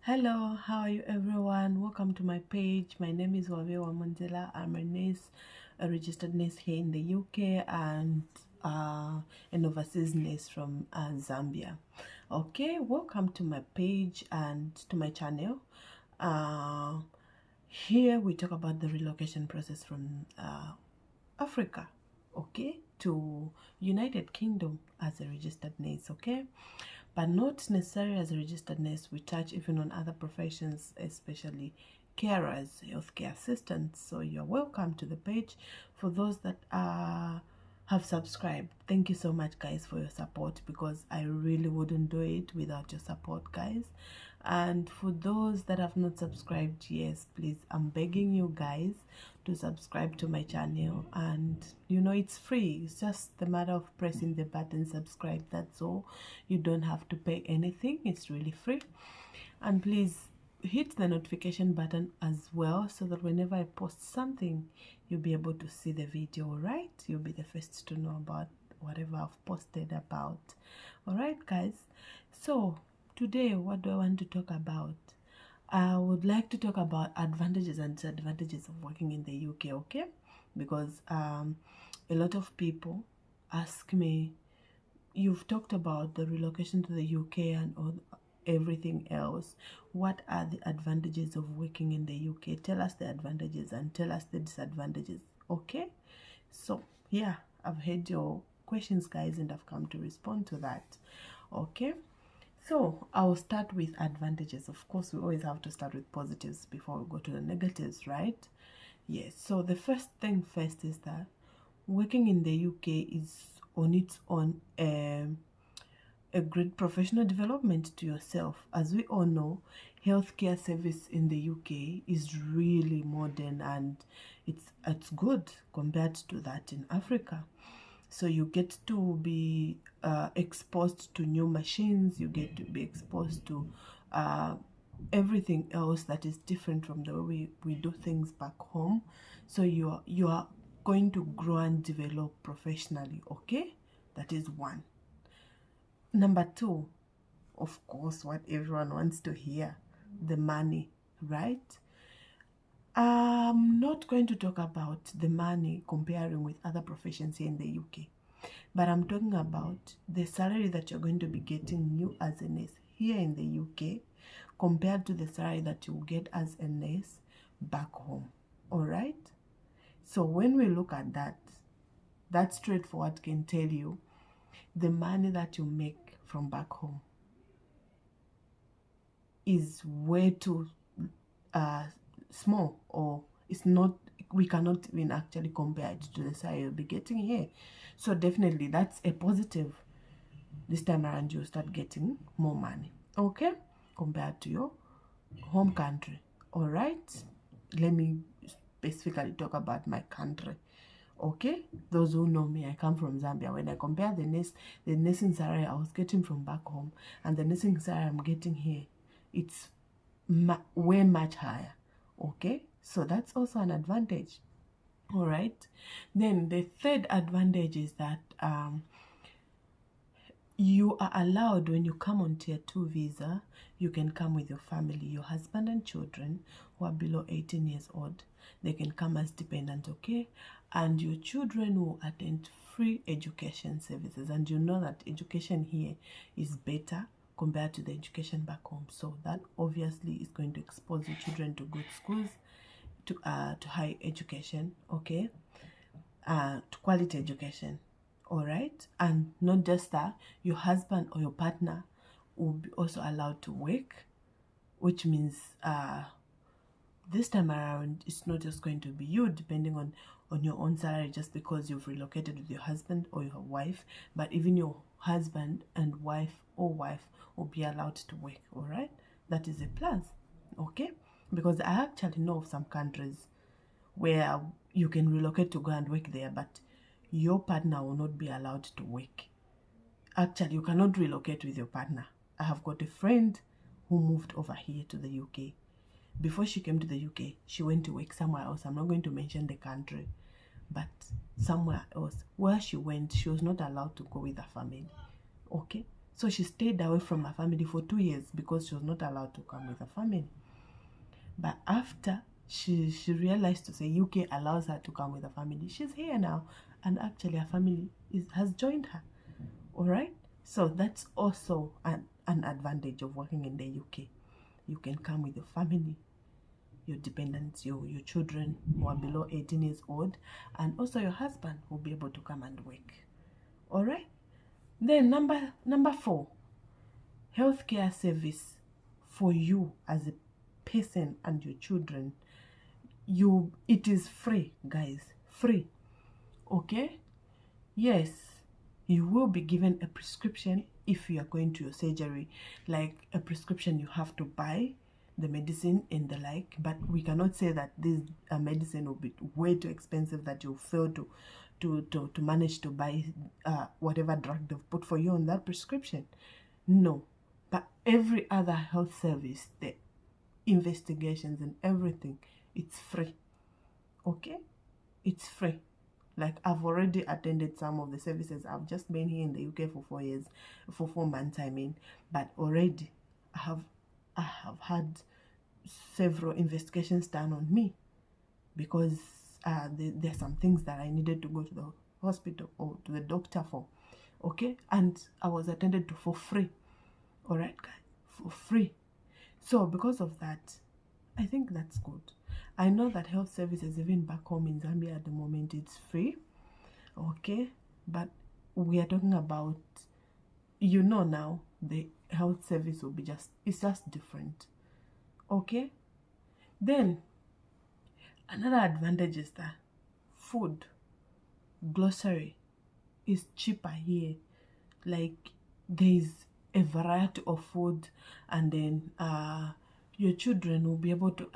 Hello, how are you everyone? Welcome to my page. My name is Wavewa Mondela. I'm a nurse, a registered nurse here in the UK and an overseas nurse from Zambia. Okay, welcome to my page and to my channel. Here we talk about the relocation process from Africa, okay, to United Kingdom as a registered nurse, okay? But not necessarily as a registered nurse. We touch even on other professions, especially carers, healthcare assistants. So you're welcome to the page. For those that have subscribed, thank you so much guys for your support, because I really wouldn't do it without your support, guys. And for those that have not subscribed, yes, please, I'm begging you guys to subscribe to my channel. And you know, it's free. It's just the matter of pressing the button subscribe, that's all. You don't have to pay anything. It's really free. And please hit the notification button as well, so that whenever I post something, you'll be able to see the video. All right, you'll be the first to know about whatever I've posted about. All right guys, so today what do I want to talk about? I would like to talk about advantages and disadvantages of working in the UK, okay? Because a lot of people ask me, you've talked about the relocation to the UK and everything else. What are the advantages of working in the UK? Tell us the advantages and tell us the disadvantages, okay? So yeah, I've heard your questions guys, and I've come to respond to that, okay? So I'll start with advantages. Of course, we always have to start with positives before we go to the negatives, right? Yes, so the first thing first is that working in the UK is on its own a great professional development to yourself. As we all know, healthcare service in the UK is really modern, and it's good compared to that in Africa. So you get to be exposed to new machines, you get to be exposed to everything else that is different from the way we do things back home. So you are going to grow and develop professionally, okay? That is one. Number two, of course, what everyone wants to hear, the money, right? I'm not going to talk about the money comparing with other professions here in the UK, but I'm talking about the salary that you're going to be getting, you as a nurse here in the UK, compared to the salary that you get as a nurse back home. All right? So when we look at that, that straightforward can tell you the money that you make from back home is way too small, or it's not, we cannot even actually compare it to the salary you'll be getting here. So definitely that's a positive. This time around you'll start getting more money, okay, compared to your home country. All right, let me specifically talk about my country, okay? Those who know me, I come from Zambia. When I compare the nursing salary I was getting from back home and the nursing salary I'm getting here, it's way much higher, okay? So that's also an advantage. All right, then the third advantage is that you are allowed, when you come on tier 2 visa, you can come with your family, your husband and children who are below 18 years old. They can come as dependent, okay? And your children will attend free education services. And you know that education here is better compared to the education back home. So that obviously is going to expose your children to good schools, to high education, okay? To quality education. All right, and not just that, your husband or your partner will be also allowed to work, which means this time around it's not just going to be you depending on your own salary just because you've relocated with your husband or your wife, but even your husband and wife or wife will be allowed to work. All right, that is a plus, okay? Because I actually know of some countries where you can relocate to go and work there, but your partner will not be allowed to work. Actually, you cannot relocate with your partner. I have got a friend who moved over here to the UK. Before she came to the UK, she went to work somewhere else. I'm not going to mention the country, but somewhere else. Where she went, she was not allowed to go with her family, okay? So she stayed away from her family for 2 years because she was not allowed to come with her family. But after she realized to say UK allows her to come with her family, she's here now, and actually her family has joined her. All right, so that's also an advantage of working in the UK. You can come with your family, your dependents, your children who are below 18 years old, and also your husband will be able to come and work. All right, then number 4, healthcare service for you as a person and your children. It is free, guys, free. Okay, yes, you will be given a prescription if you are going to your surgery, like a prescription you have to buy the medicine and the like, but we cannot say that this medicine will be way too expensive that you'll fail to manage to buy whatever drug they've put for you on that prescription. No, but every other health service, the investigations and everything, it's free. Okay, it's free. Like, I've already attended some of the services. I've just been here in the UK for 4 years, for 4 months, I mean, but already I have had several investigations done on me because there's some things that I needed to go to the hospital or to the doctor for. Okay, and I was attended to for free. All right, guys, for free. So because of that, I think that's good. I know that health services, even back home in Zambia at the moment, it's free. Okay, but we are talking about, now the health service will be it's just different. Okay, then another advantage is that food, grocery is cheaper here. Like, there's a variety of food, and then your children will be able to,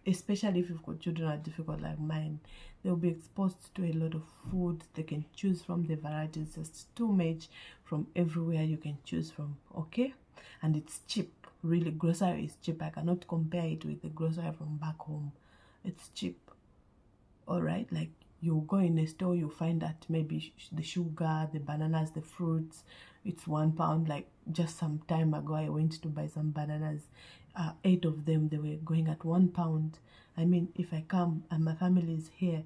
especially if you've got children that are difficult like mine, they'll be exposed to a lot of food. They can choose from the varieties. There's too much from everywhere you can choose from. Okay, and it's cheap. Really, grocery is cheap. I cannot compare it with the grocery from back home. It's cheap. All right, like, you go in a store, you find that maybe the sugar, the bananas, the fruits, it's £1. Like, just some time ago, I went to buy some bananas. 8 of them, they were going at £1. If I come and my family is here,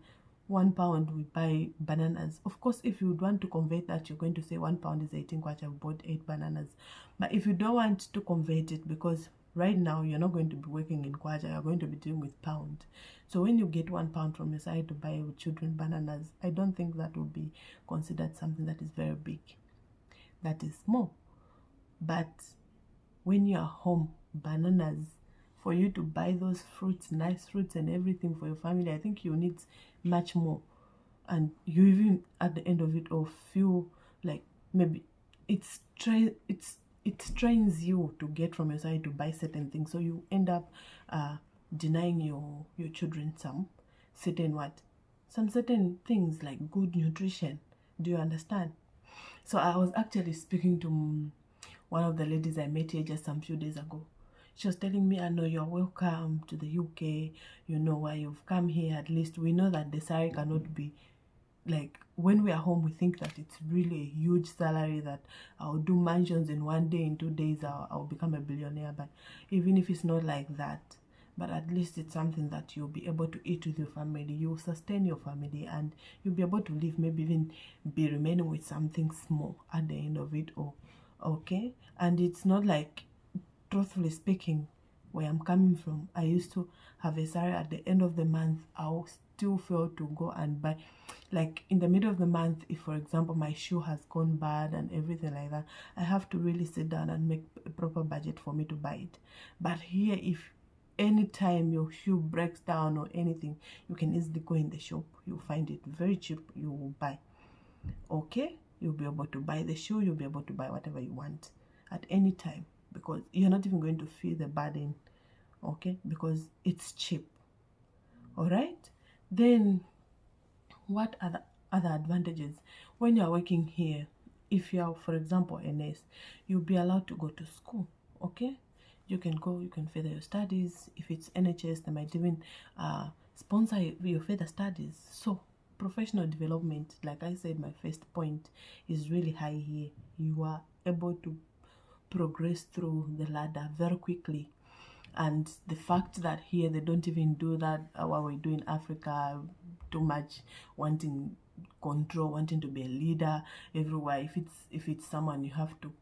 £1 we buy bananas. Of course, if you would want to convert that, you're going to say £1 is 18 kwacha. I bought 8 bananas. But if you don't want to convert it, because right now you're not going to be working in kwacha, you're going to be doing with pound. So when you get £1 from your side to buy your children bananas, I don't think that will be considered something that is very big. That is small. But when you are home, bananas, for you to buy those fruits, nice fruits and everything for your family, I think you need much more. And you even at the end of it all feel like maybe it trains you to get from your side to buy certain things. So you end up denying your children some certain things like good nutrition. Do you understand? So I was actually speaking to one of the ladies I met here just some few days ago. She was telling me, I know you're welcome to the UK. You know why you've come here. At least we know that the salary cannot be, like, when we are home, we think that it's really a huge salary, that I'll do mansions in 1 day, in 2 days, I'll become a billionaire. But even if it's not like that, but at least it's something that you'll be able to eat with your family. You'll sustain your family, and you'll be able to live, maybe even be remaining with something small at the end of it all. Okay, and it's not like, truthfully speaking, where I'm coming from, I used to have a salary at the end of the month. I'll still fail to go and buy, like, in the middle of the month, if for example my shoe has gone bad and everything like that, I have to really sit down and make a proper budget for me to buy it. But here, if anytime your shoe breaks down or anything, you can easily go in the shop, you'll find it very cheap, you will buy. Okay, you'll be able to buy the shoe, you'll be able to buy whatever you want at any time, because you're not even going to feel the burden. Okay, because it's cheap. All right, then what are the other advantages when you're working here? If you're, for example, a nurse, you'll be allowed to go to school. Okay, you can go, you can further your studies. If it's NHS, they might even sponsor your further studies. So professional development, like I said, my first point, is really high here you are able to progress through the ladder very quickly. And the fact that here they don't even do that, what we do in Africa, too much wanting control, wanting to be a leader everywhere. If it's someone, you have to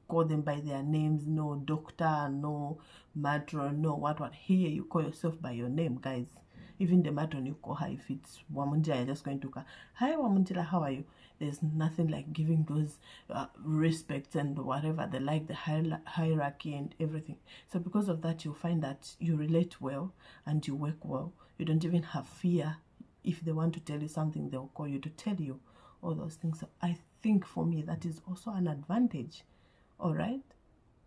call them by their names. No doctor, no matron, no what. Here you call yourself by your name, guys. Even the matron, you call her. If it's Wamunjila, you're just going to call, hi Wamunjila, how are you? There's nothing like giving those respects and whatever they like, the hierarchy and everything. So because of that, you'll find that you relate well and you work well. You don't even have fear. If they want to tell you something, they'll call you to tell you all those things. So I think for me, that is also an advantage. All right,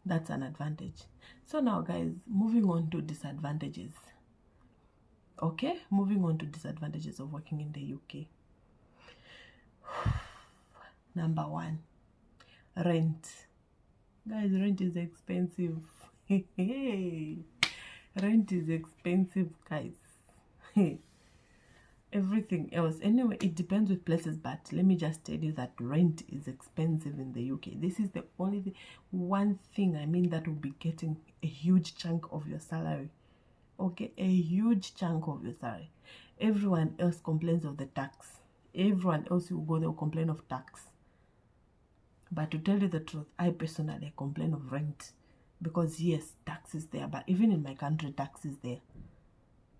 that's an advantage. So now, guys, moving on to disadvantages. Okay, moving on to disadvantages of working in the UK. Number one, rent. Guys, rent is expensive. Rent is expensive, guys. Everything else, anyway, it depends with places, but let me just tell you that rent is expensive in the UK. This is the only one thing, I mean, that will be getting a huge chunk of your salary. Okay, a huge chunk of your salary. Everyone else complains of the tax. Everyone else will go, they'll complain of tax. But to tell you the truth, I personally complain of rent, because yes, tax is there, but even in my country, tax is there.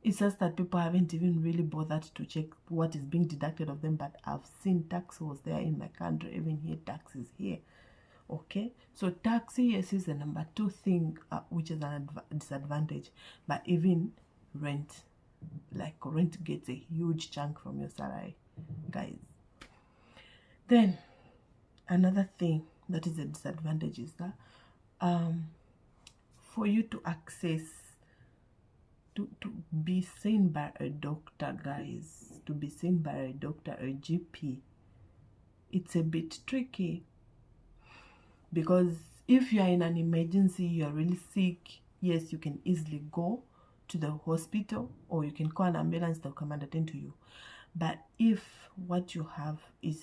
It's just that people haven't even really bothered to check what is being deducted of them, but I've seen tax was there in my country. Even here, tax is here. Okay, so tax, yes, is the number two thing, which is a disadvantage. But even rent, like rent gets a huge chunk from your salary, guys. Then another thing that is a disadvantage is that for you to access, to be seen by a doctor, guys, to be seen by a doctor, a GP, it's a bit tricky. Because if you are in an emergency, you are really sick, yes, you can easily go to the hospital, or you can call an ambulance, they'll come and attend to you. But if what you have is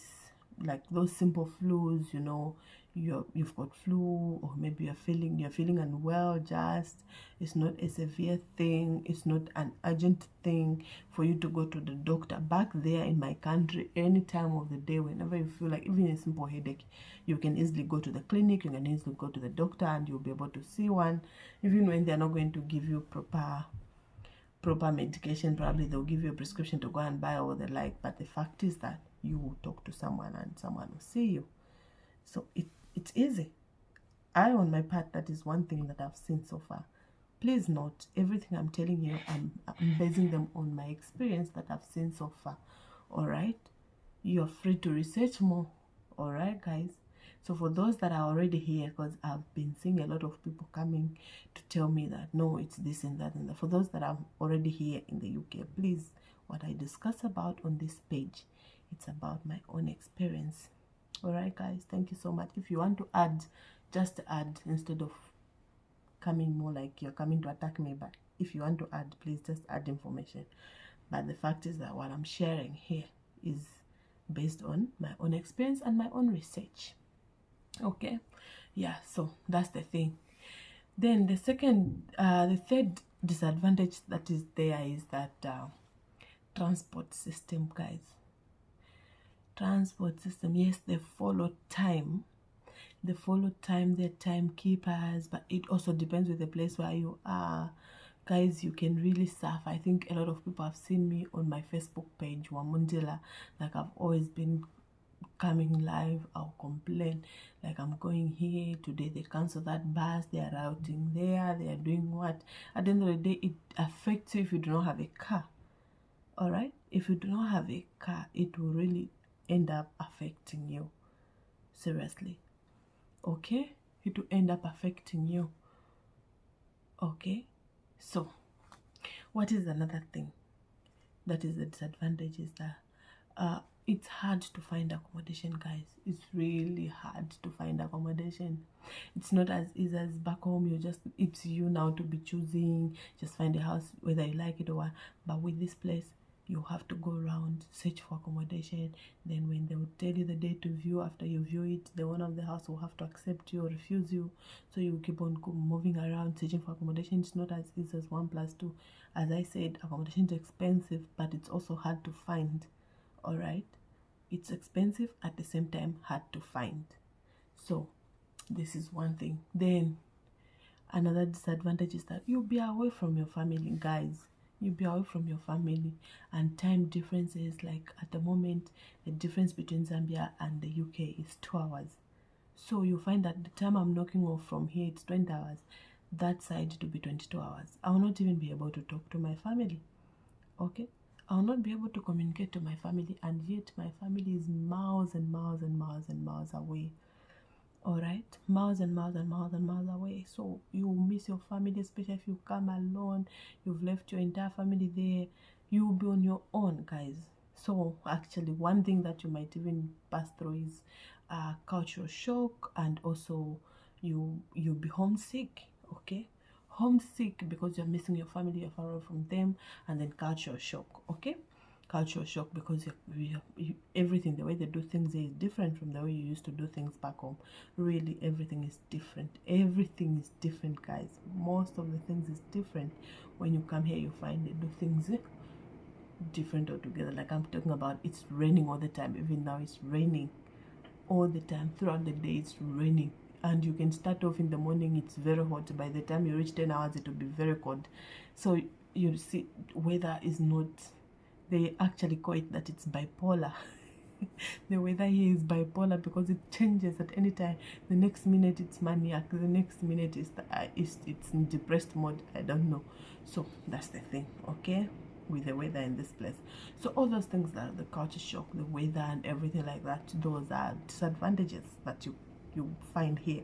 like those simple flus, you know, you've got flu, or maybe you're feeling unwell, just it's not a severe thing, it's not an urgent thing for you to go to the doctor. Back there in my country, any time of the day, whenever you feel like even a simple headache, you can easily go to the clinic, you can easily go to the doctor, and you'll be able to see one, even when they're not going to give you proper medication. Probably they'll give you a prescription to go and buy or the like, but the fact is that you will talk to someone and someone will see you. So it's easy. I, on my part, that is one thing that I've seen so far. Please note, everything I'm telling you, I'm basing them on my experience that I've seen so far. All right, you're free to research more. All right, guys. So for those that are already here, because I've been seeing a lot of people coming to tell me that no, it's this and that and that. For those that are already here in the UK, please, what I discuss about on this page, it's about my own experience. All right, guys, thank you so much. If you want to add, just add, instead of coming more like you're coming to attack me. But if you want to add, please just add information. But the fact is that what I'm sharing here is based on my own experience and my own research. Okay, yeah, so that's the thing. Then the third disadvantage that is there is that transport system, guys. Transport system, yes, they follow time. They follow time, they're timekeepers, but it also depends with the place where you are. Guys, you can really suffer. I think a lot of people have seen me on my Facebook page, Wamunjila. Like, I've always been coming live, I'll complain, like, I'm going here today, they cancel that bus, they are routing there, they are doing what. At the end of the day, it affects you if you do not have a car. All right, if you do not have a car, it will really end up affecting you seriously. Okay, it will end up affecting you. Okay, so what is another thing that is the disadvantage is that it's hard to find accommodation, guys. It's really hard to find accommodation. It's not as easy as back home. It's you now to be choosing, just find a house whether you like it or what. But with this place, You have to go around, search for accommodation. Then when they will tell you the day to view, after you view it, the owner of the house will have to accept you or refuse you. So you keep on moving around, searching for accommodation. It's not as easy as 1+2. As I said, accommodation is expensive, but it's also hard to find. All right, it's expensive, at the same time hard to find. So this is one thing. Then another disadvantage is that you'll be away from your family, guys. You'll be away from your family, and time differences. Like at the moment, the difference between Zambia and the UK is 2 hours. So you find that the time I'm knocking off from here, it's 20 hours. That side to be 22 hours. I will not even be able to talk to my family. Okay, I will not be able to communicate to my family, and yet my family is miles and miles and miles and miles away. All right, miles and miles and miles and miles away. So you miss your family, especially if you come alone. You've left your entire family there. You'll be on your own, guys. So actually, one thing that you might even pass through is cultural shock, and also you'll be homesick. Okay, homesick because you're missing your family, you're far away from them, and then cultural shock. Okay, cultural shock because everything, the way they do things is different from the way you used to do things back home. Really, everything is different. Everything is different, guys. Most of the things is different. When you come here, you find they do things different altogether. Like I'm talking about, it's raining all the time. Even now, it's raining all the time. Throughout the day, it's raining. And you can start off in the morning, it's very hot. By the time you reach 10 hours, it will be very cold. So you see, weather is not, they actually call it that it's bipolar. The weather here is bipolar because it changes at any time. The next minute it's maniac, the next minute it's in depressed mode. I don't know. So that's the thing, okay, with the weather in this place. So all those things, that the culture shock, the weather and everything like that, those are disadvantages that you find here.